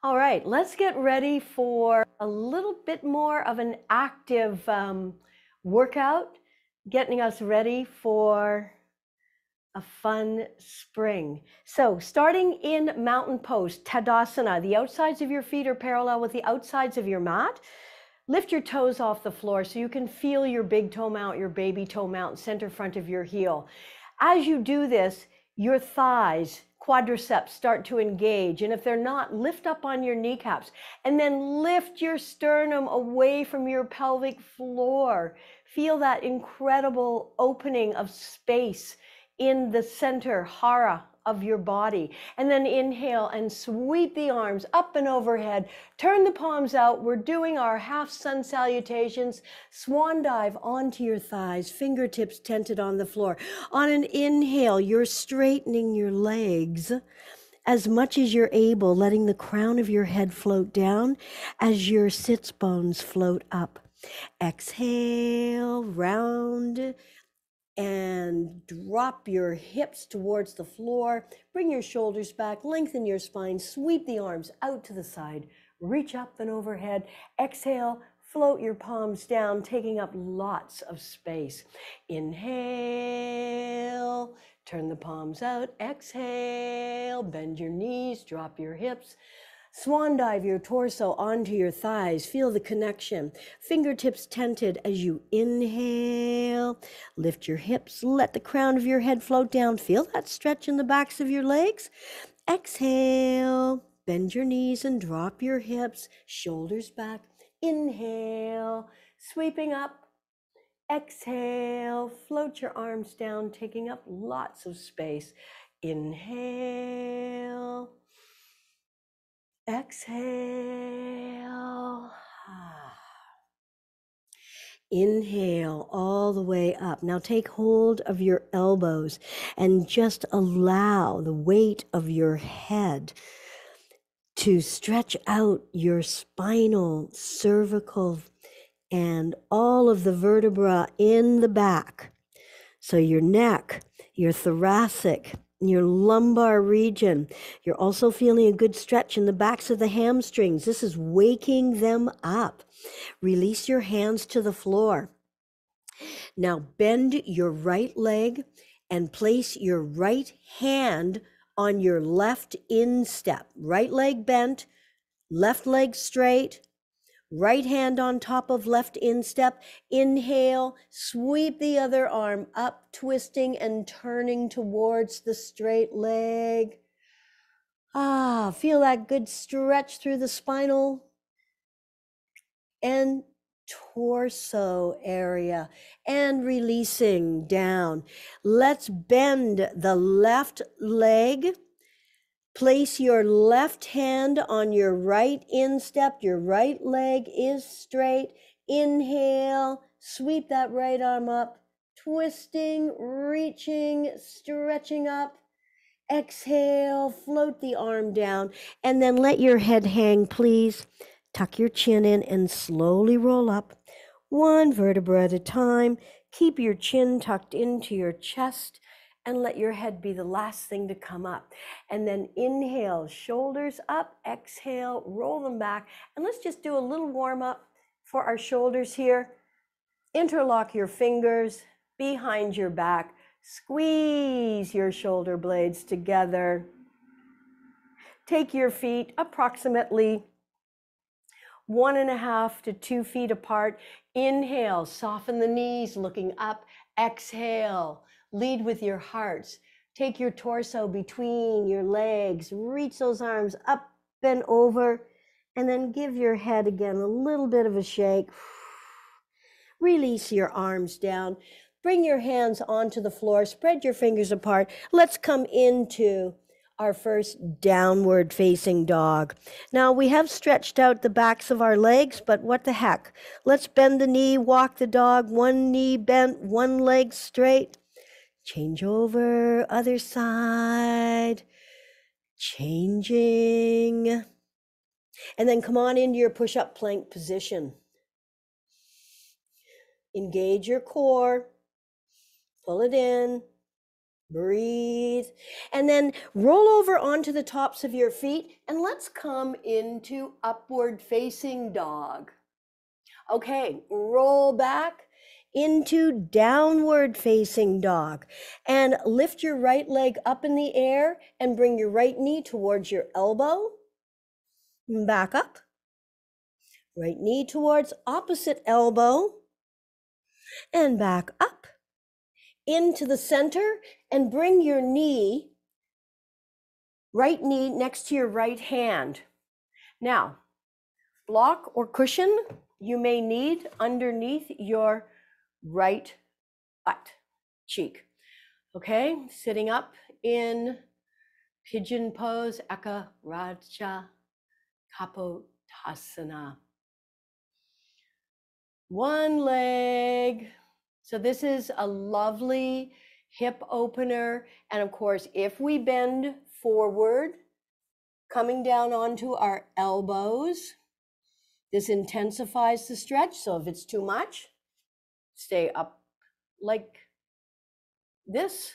All right, let's get ready for a little bit more of an active workout, getting us ready for a fun spring. So starting in mountain pose, Tadasana, the outsides of your feet are parallel with the outsides of your mat. Lift your toes off the floor so you can feel your big toe mount, your baby toe mount, center front of your heel. As you do this, your thighs, quadriceps start to engage. And if they're not, lift up on your kneecaps and then lift your sternum away from your pelvic floor. Feel that incredible opening of space in the center, hara, of your body. And then inhale and sweep the arms up and overhead. Turn the palms out. We're doing our half sun salutations. Swan dive onto your thighs, fingertips tented on the floor. On an inhale, you're straightening your legs as much as you're able, letting the crown of your head float down as your sits bones float up. Exhale, round and drop your hips towards the floor. Bring your shoulders back, lengthen your spine, sweep the arms out to the side, reach up and overhead. Exhale, float your palms down, taking up lots of space. Inhale, turn the palms out. Exhale, bend your knees, drop your hips. Swan dive your torso onto your thighs. Feel the connection. Fingertips tented as you inhale. Lift your hips. Let the crown of your head float down. Feel that stretch in the backs of your legs. Exhale. Bend your knees and drop your hips. Shoulders back. Inhale. Sweeping up. Exhale. Float your arms down, taking up lots of space. Inhale. Exhale. Inhale all the way up. Now take hold of your elbows and just allow the weight of your head to stretch out your spinal, cervical, and all of the vertebra in the back. So your neck, your thoracic, your lumbar region. You're also feeling a good stretch in the backs of the hamstrings. This is waking them up. Release your hands to the floor. Now bend your right leg and place your right hand on your left instep. Right leg bent, left leg straight. Right hand on top of left instep. Inhale, sweep the other arm up, twisting and turning towards the straight leg. Feel that good stretch through the spinal and torso area, and releasing down. Let's bend the left leg. Place your left hand on your right instep. Your right leg is straight. Inhale, sweep that right arm up, twisting, reaching, stretching up. Exhale, float the arm down, and then let your head hang, please. Tuck your chin in and slowly roll up, one vertebra at a time. Keep your chin tucked into your chest and let your head be the last thing to come up. And then inhale, shoulders up, exhale, roll them back. And let's just do a little warm up for our shoulders here. Interlock your fingers behind your back. Squeeze your shoulder blades together. Take your feet approximately 1.5 to 2 feet apart. Inhale, soften the knees, looking up. Exhale, lead with your hearts. Take your torso between your legs. Reach those arms up and over. And then give your head again a little bit of a shake. Release your arms down. Bring your hands onto the floor. Spread your fingers apart. Let's come into our first downward facing dog. Now we have stretched out the backs of our legs, but what the heck? Let's bend the knee, walk the dog, one knee bent, one leg straight. Change over, other side. Changing. And then come on into your push-up plank position. Engage your core. Pull it in. Breathe. And then roll over onto the tops of your feet and let's come into upward facing dog. Okay, roll back into downward facing dog and lift your right leg up in the air and bring your right knee towards your elbow. Back up. Right knee towards opposite elbow and back up into the center and bring your knee, right knee next to your right hand. Now, block or cushion you may need underneath your right butt cheek. Okay, sitting up in pigeon pose, Eka Raja Kapotasana. One leg. So this is a lovely hip opener. And of course, if we bend forward, coming down onto our elbows, this intensifies the stretch. So if it's too much, stay up like this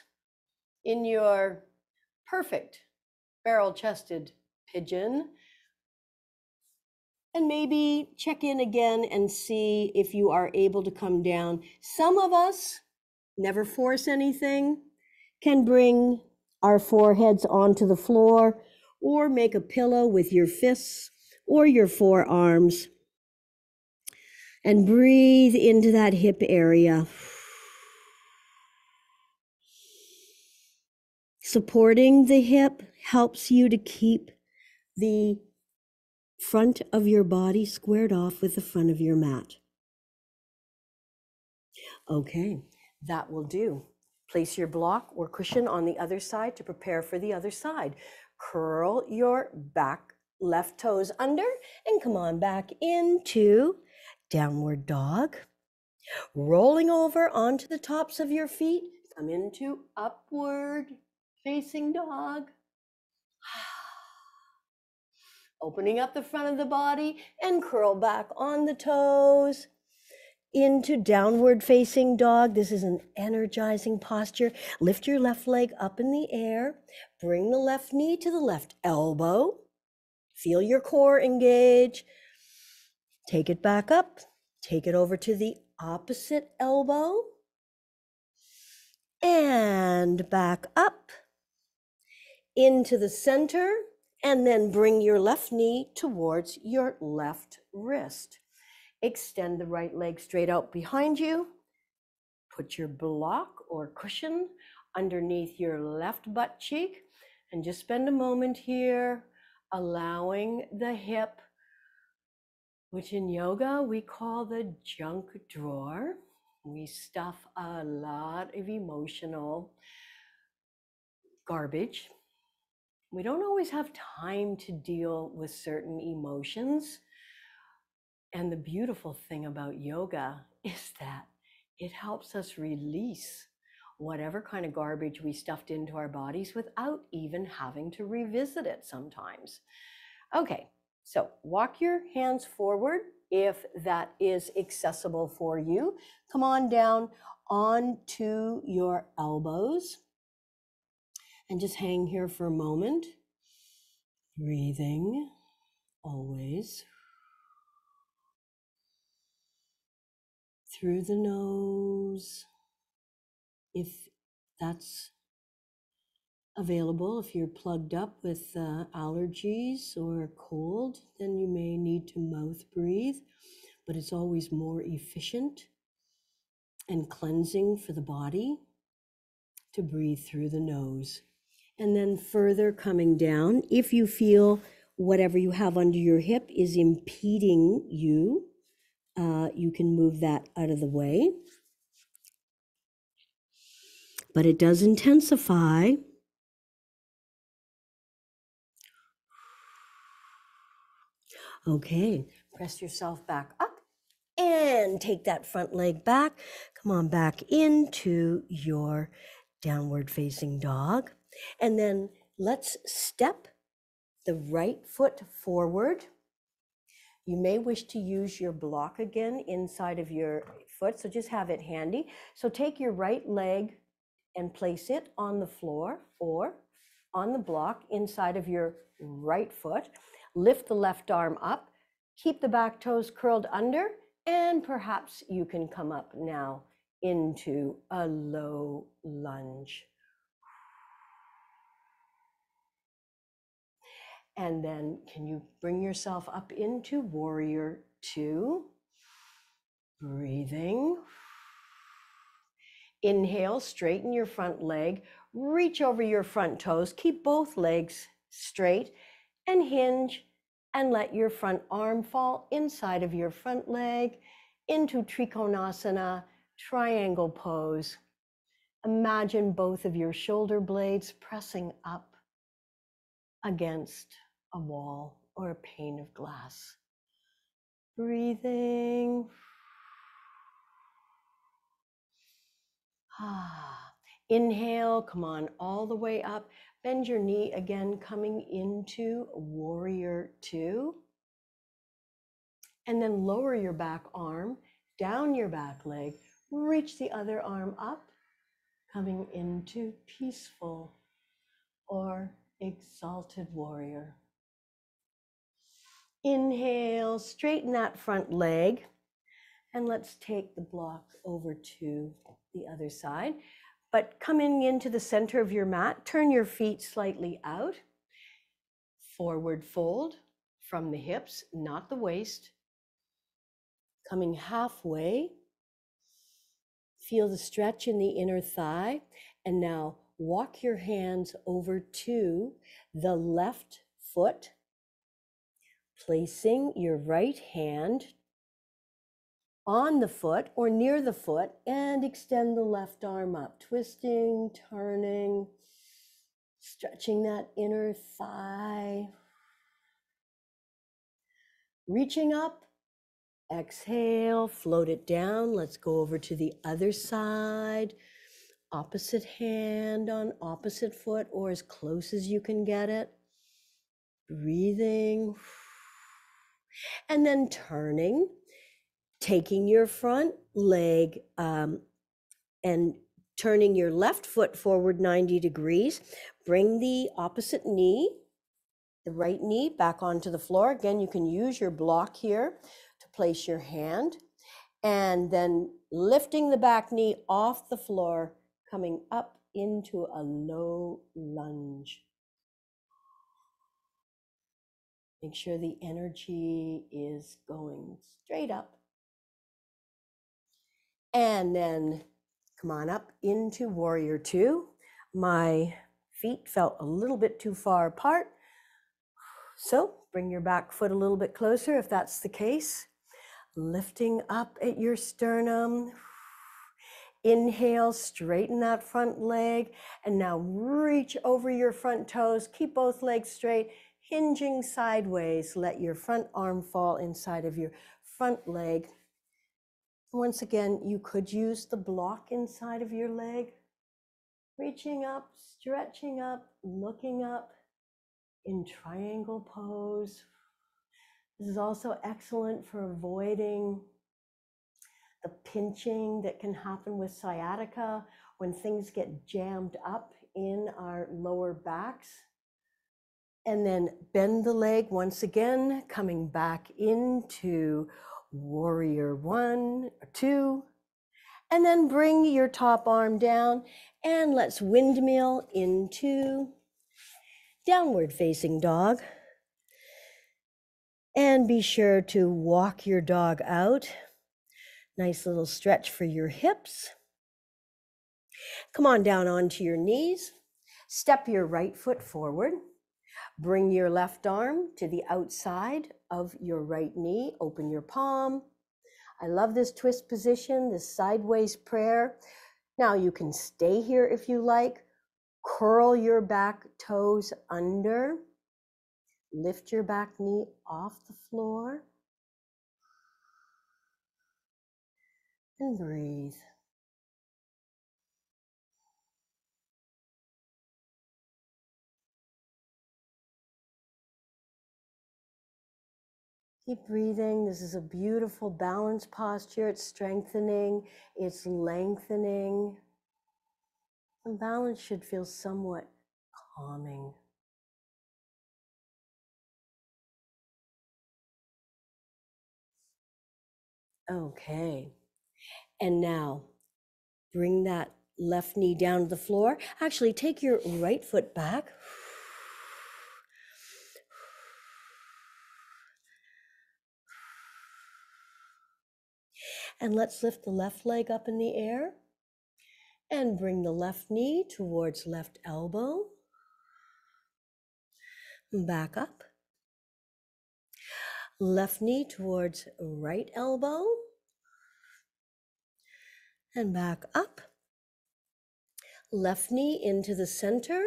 in your perfect barrel-chested pigeon. And maybe check in again and see if you are able to come down. Some of us, never force anything, can bring our foreheads onto the floor or make a pillow with your fists or your forearms. And breathe into that hip area. Supporting the hip helps you to keep the front of your body squared off with the front of your mat. Okay, that will do. Place your block or cushion on the other side to prepare for the other side. Curl your back left toes under and come on back into downward dog. Rolling over onto the tops of your feet, come into upward facing dog. Opening up the front of the body and curl back on the toes into downward facing dog. This is an energizing posture. Lift your left leg up in the air. Bring the left knee to the left elbow. Feel your core engage. Take it back up. Take it over to the opposite elbow. And back up into the center. And then bring your left knee towards your left wrist. Extend the right leg straight out behind you. Put your block or cushion underneath your left butt cheek. And just spend a moment here allowing the hip, which in yoga we call the junk drawer. We stuff a lot of emotional garbage. We don't always have time to deal with certain emotions. And the beautiful thing about yoga is that it helps us release whatever kind of garbage we stuffed into our bodies without even having to revisit it sometimes. Okay, so walk your hands forward if that is accessible for you. Come on down onto your elbows and just hang here for a moment. Breathing always through the nose, if that's available. If you're plugged up with allergies or cold, then you may need to mouth breathe, but it's always more efficient and cleansing for the body to breathe through the nose. And then further coming down, if you feel whatever you have under your hip is impeding you, you can move that out of the way. But it does intensify. Okay, press yourself back up and take that front leg back. Come on back into your downward facing dog. And then let's step the right foot forward. You may wish to use your block again inside of your foot, so just have it handy. So take your right leg and place it on the floor or on the block inside of your right foot. Lift the left arm up, keep the back toes curled under, and perhaps you can come up now into a low lunge. And then can you bring yourself up into warrior two? Breathing. Inhale, straighten your front leg, reach over your front toes, keep both legs straight and hinge and let your front arm fall inside of your front leg into Trikonasana, triangle pose. Imagine both of your shoulder blades pressing up against a wall or a pane of glass. Breathing. Inhale, come on all the way up. Bend your knee again, coming into warrior two. And then lower your back arm, down your back leg, reach the other arm up, coming into peaceful or exalted warrior. Inhale, straighten that front leg. And let's take the block over to the other side. But coming into the center of your mat, turn your feet slightly out. Forward fold from the hips, not the waist. Coming halfway. Feel the stretch in the inner thigh. And now walk your hands over to the left foot, placing your right hand on the foot or near the foot and extend the left arm up, twisting, turning, stretching that inner thigh. Reaching up, exhale, float it down. Let's go over to the other side. Opposite hand on opposite foot or as close as you can get it. Breathing. And then turning, taking your front leg and turning your left foot forward 90 degrees. Bring the opposite knee, the right knee, back onto the floor. Again, you can use your block here to place your hand. And then lifting the back knee off the floor, coming up into a low lunge. Make sure the energy is going straight up. And then come on up into warrior two. My feet felt a little bit too far apart. So bring your back foot a little bit closer if that's the case. Lifting up at your sternum. Inhale, straighten that front leg. And now reach over your front toes. Keep both legs straight, hinging sideways. Let your front arm fall inside of your front leg. Once again, you could use the block inside of your leg. Reaching up, stretching up, looking up in triangle pose. This is also excellent for avoiding the pinching that can happen with sciatica when things get jammed up in our lower backs. And then bend the leg once again, coming back into warrior one or two. And then bring your top arm down and let's windmill into downward facing dog. And be sure to walk your dog out. Nice little stretch for your hips. Come on down onto your knees. Step your right foot forward. Bring your left arm to the outside of your right knee. Open your palm. I love this twist position, this sideways prayer. Now you can stay here if you like. Curl your back toes under. Lift your back knee off the floor. And breathe. Keep breathing. This is a beautiful balanced posture. It's strengthening, it's lengthening. And balance should feel somewhat calming. Okay. And now bring that left knee down to the floor. Actually, take your right foot back. And let's lift the left leg up in the air and bring the left knee towards left elbow. Back up. Left knee towards right elbow. And back up. Left knee into the center.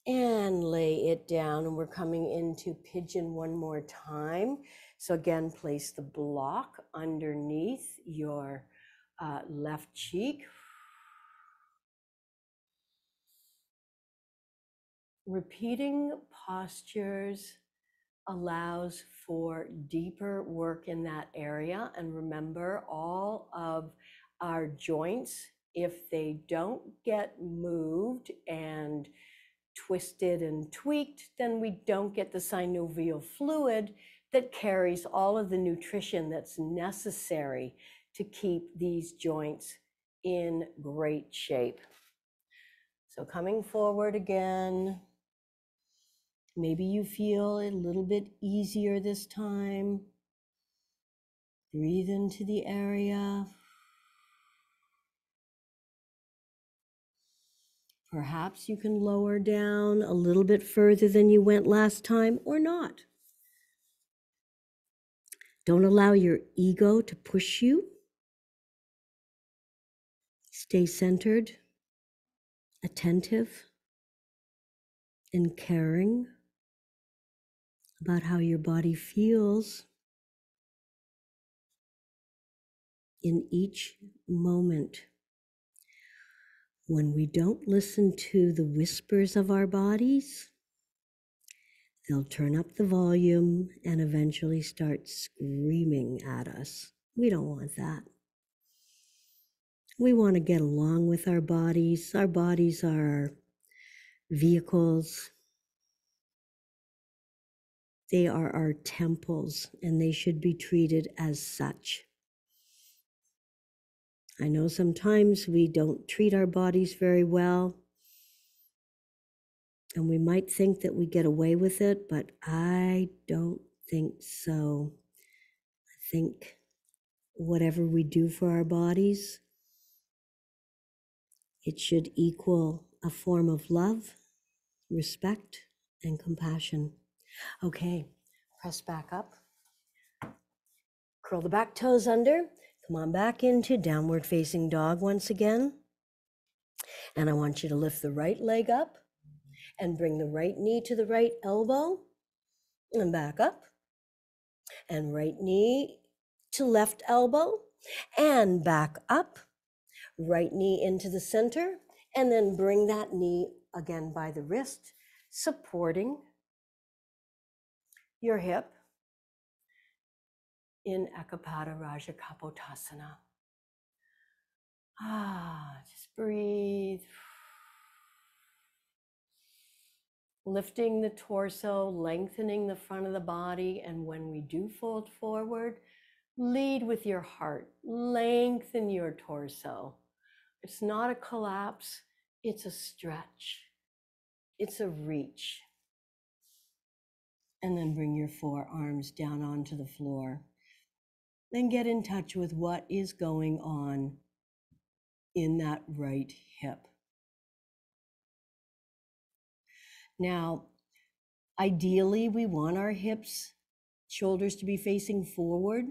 And lay it down. And we're coming into pigeon one more time. So again, place the block underneath your left cheek. Repeating postures allows for deeper work in that area. And remember, all of our joints, if they don't get moved and twisted and tweaked, then we don't get the synovial fluid that carries all of the nutrition that's necessary to keep these joints in great shape. So coming forward again. Maybe you feel a little bit easier this time. Breathe into the area. Perhaps you can lower down a little bit further than you went last time or not. Don't allow your ego to push you. Stay centered, attentive, and caring about how your body feels in each moment. When we don't listen to the whispers of our bodies, they'll turn up the volume and eventually start screaming at us. We don't want that. We want to get along with our bodies. Our bodies are our vehicles. They are our temples, and they should be treated as such. I know sometimes we don't treat our bodies very well, and we might think that we get away with it, but I don't think so. I think whatever we do for our bodies, it should equal a form of love, respect, and compassion. Okay, press back up. Curl the back toes under. Come on back into downward facing dog once again. And I want you to lift the right leg up and bring the right knee to the right elbow and back up. And right knee to left elbow and back up. Right knee into the center, and then bring that knee again by the wrist, supporting your hip in Ekapada Raja Kapotasana. Just breathe. Lifting the torso, lengthening the front of the body, and when we do fold forward, lead with your heart. Lengthen your torso. It's not a collapse, it's a stretch. It's a reach. And then bring your forearms down onto the floor. Then get in touch with what is going on in that right hip. Now, ideally, we want our hips, shoulders to be facing forward.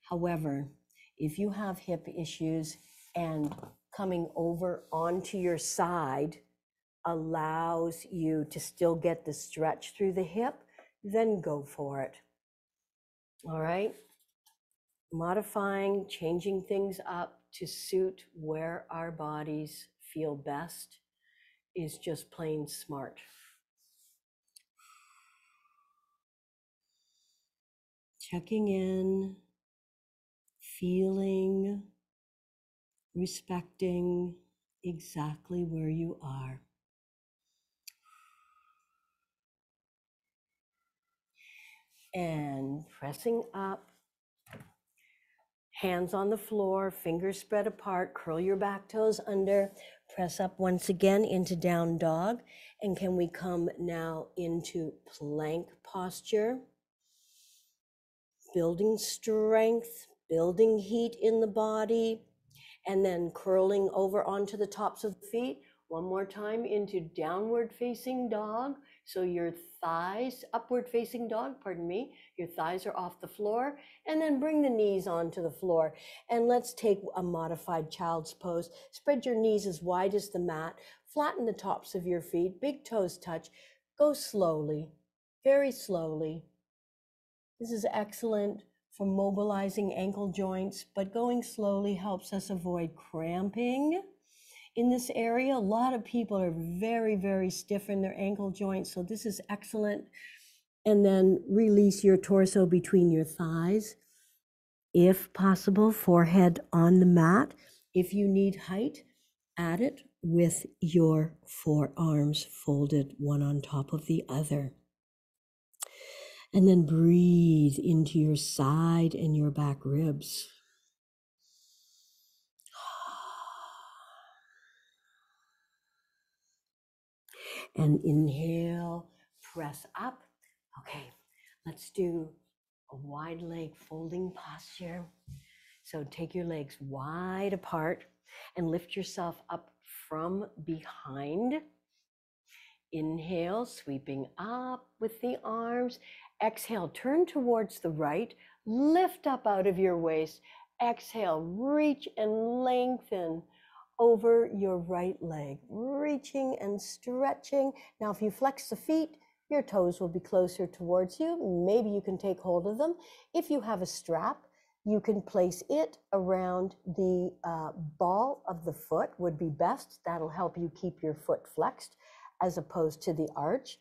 However, if you have hip issues and coming over onto your side allows you to still get the stretch through the hip, then go for it. All right? Modifying, changing things up to suit where our bodies feel best is just plain smart. Checking in, feeling respecting exactly where you are. And pressing up, hands on the floor, fingers spread apart, curl your back toes under, press up once again into down dog. And can we come now into plank posture? Building strength, building heat in the body, and then curling over onto the tops of the feet. One more time into downward facing dog. So your thighs, upward facing dog, pardon me, your thighs are off the floor, and then bring the knees onto the floor. And let's take a modified child's pose. Spread your knees as wide as the mat, flatten the tops of your feet, big toes touch. Go slowly, very slowly. This is excellent for mobilizing ankle joints, but going slowly helps us avoid cramping in this area. A lot of people are very, very stiff in their ankle joints, so this is excellent. And then release your torso between your thighs. If possible, forehead on the mat. If you need height, add it with your forearms folded one on top of the other. And then breathe into your side and your back ribs. And inhale, press up. Okay, let's do a wide leg folding posture. So take your legs wide apart and lift yourself up from behind. Inhale, sweeping up with the arms. Exhale, turn towards the right, lift up out of your waist. Exhale, reach and lengthen over your right leg, reaching and stretching. Now, if you flex the feet, your toes will be closer towards you. Maybe you can take hold of them. If you have a strap, you can place it around the ball of the foot would be best. That'll help you keep your foot flexed as opposed to the arch.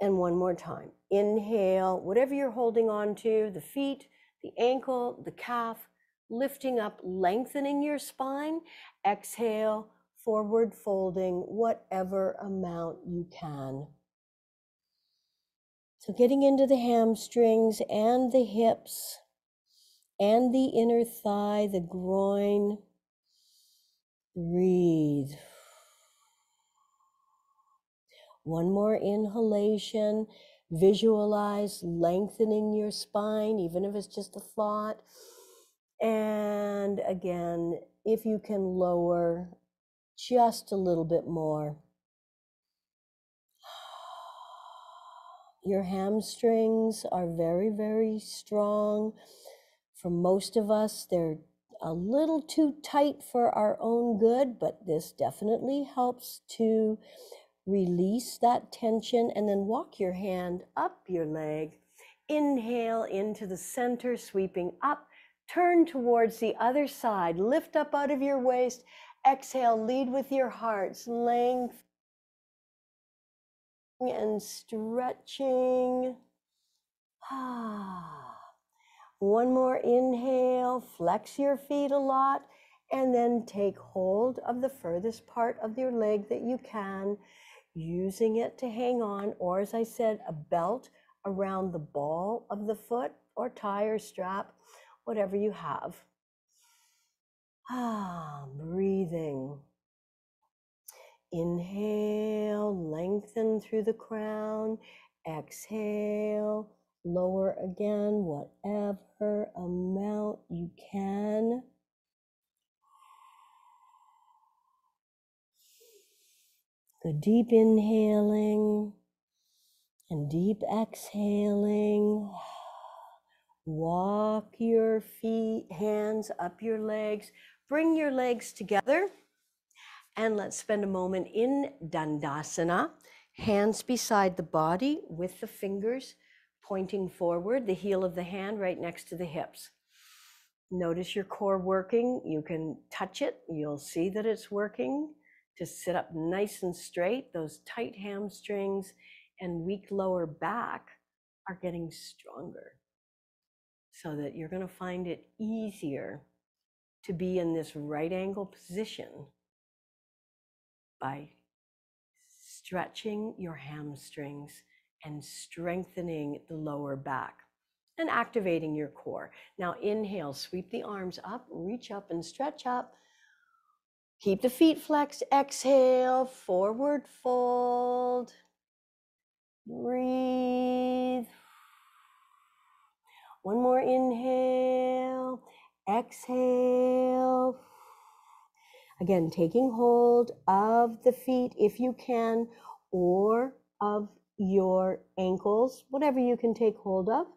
And one more time, inhale, whatever you're holding on to, the feet, the ankle, the calf, lifting up, lengthening your spine. Exhale, forward folding, whatever amount you can. So getting into the hamstrings and the hips and the inner thigh, the groin. Breathe. One more inhalation. Visualize lengthening your spine, even if it's just a thought. And again, if you can lower just a little bit more. Your hamstrings are very, very strong. For most of us, they're a little too tight for our own good, but this definitely helps to release that tension. And then walk your hand up your leg. Inhale into the center, sweeping up. Turn towards the other side. Lift up out of your waist. Exhale, lead with your heart's length and stretching. One more inhale, flex your feet a lot, and then take hold of the furthest part of your leg that you can, using it to hang on, or as I said, a belt around the ball of the foot, or tie or strap, whatever you have. Breathing. Inhale, lengthen through the crown. Exhale, lower again, whatever amount you can. Go deep inhaling and deep exhaling. Walk your feet, hands up your legs. Bring your legs together. And let's spend a moment in Dandasana. Hands beside the body with the fingers pointing forward, the heel of the hand right next to the hips. Notice your core working. You can touch it. You'll see that it's working. To sit up nice and straight, those tight hamstrings and weak lower back are getting stronger, so that you're going to find it easier to be in this right angle position by stretching your hamstrings and strengthening the lower back and activating your core. Now inhale, sweep the arms up, reach up and stretch up. Keep the feet flexed. Exhale, forward fold. Breathe. One more inhale. Exhale. Again, taking hold of the feet if you can, or of your ankles, whatever you can take hold of.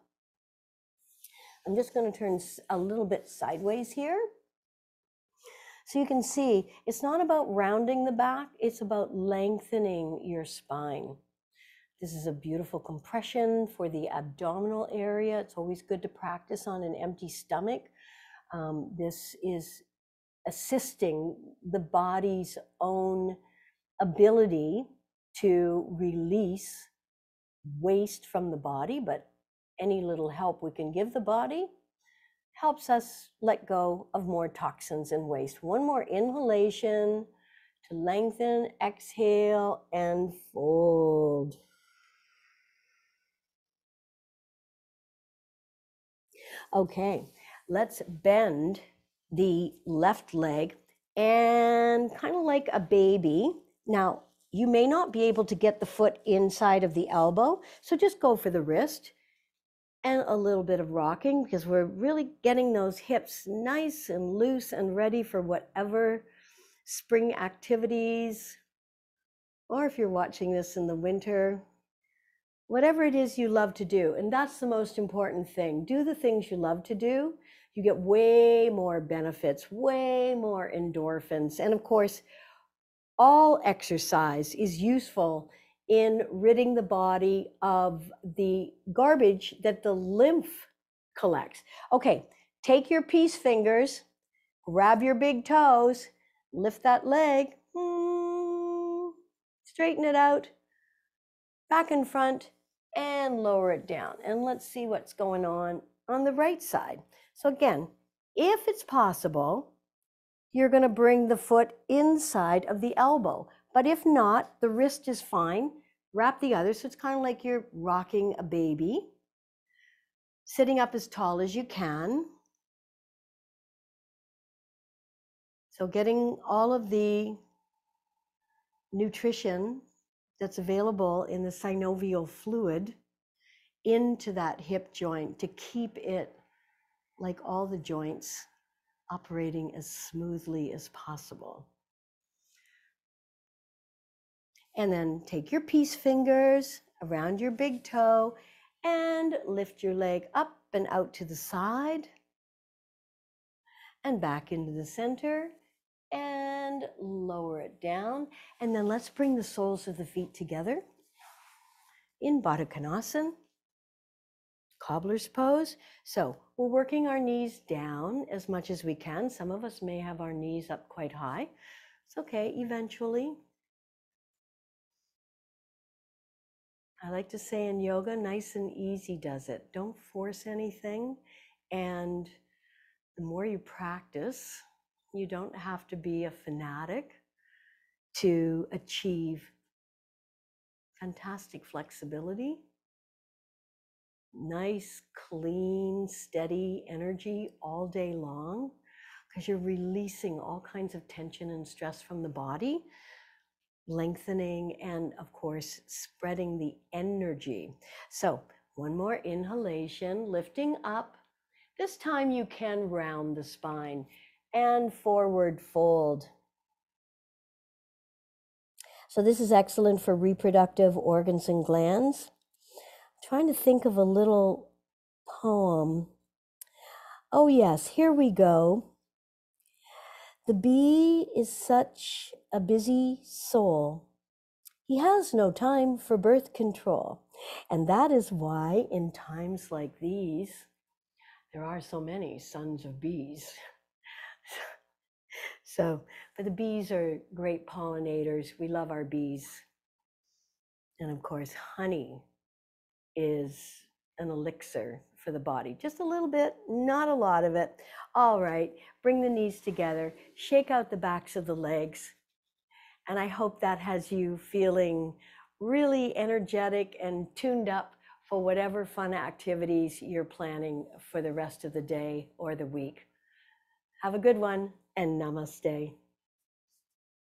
I'm just going to turn a little bit sideways here. So you can see, it's not about rounding the back, it's about lengthening your spine. This is a beautiful compression for the abdominal area. It's always good to practice on an empty stomach. This is assisting the body's own ability to release waste from the body, but any little help we can give the body helps us let go of more toxins and waste. One more inhalation to lengthen, exhale, and fold. Okay, let's bend the left leg and kind of like a baby. Now, you may not be able to get the foot inside of the elbow, so just go for the wrist and a little bit of rocking, because we're really getting those hips nice and loose and ready for whatever spring activities, or if you're watching this in the winter, whatever it is you love to do. And that's the most important thing. Do the things you love to do. You get way more benefits, way more endorphins. And of course, all exercise is useful in ridding the body of the garbage that the lymph collects. Okay, take your peace fingers, grab your big toes, lift that leg, straighten it out, back and front, and lower it down. And let's see what's going on the right side. So again, if it's possible, you're going to bring the foot inside of the elbow. But if not, the wrist is fine. Wrap the other, so it's kind of like you're rocking a baby. Sitting up as tall as you can. So getting all of the nutrition that's available in the synovial fluid into that hip joint to keep it, like all the joints, operating as smoothly as possible. And then take your peace fingers around your big toe and lift your leg up and out to the side and back into the center and lower it down. And then let's bring the soles of the feet together in Baddha Konasana, cobbler's pose. So we're working our knees down as much as we can. Some of us may have our knees up quite high. It's okay, eventually. I like to say in yoga, nice and easy does it. Don't force anything. And the more you practice, you don't have to be a fanatic to achieve fantastic flexibility, nice, clean, steady energy all day long, because you're releasing all kinds of tension and stress from the body, lengthening, and of course, spreading the energy. So one more inhalation, lifting up. This time you can round the spine and forward fold. So this is excellent for reproductive organs and glands. I'm trying to think of a little poem. Oh yes, here we go. The bee is such a busy soul. He has no time for birth control. And that is why in times like these, there are so many sons of bees. So, but the bees are great pollinators. We love our bees. And of course, honey is an elixir for the body. Just a little bit, not a lot of it. All right, bring the knees together, shake out the backs of the legs. And I hope that has you feeling really energetic and tuned up for whatever fun activities you're planning for the rest of the day or the week. Have a good one, and namaste.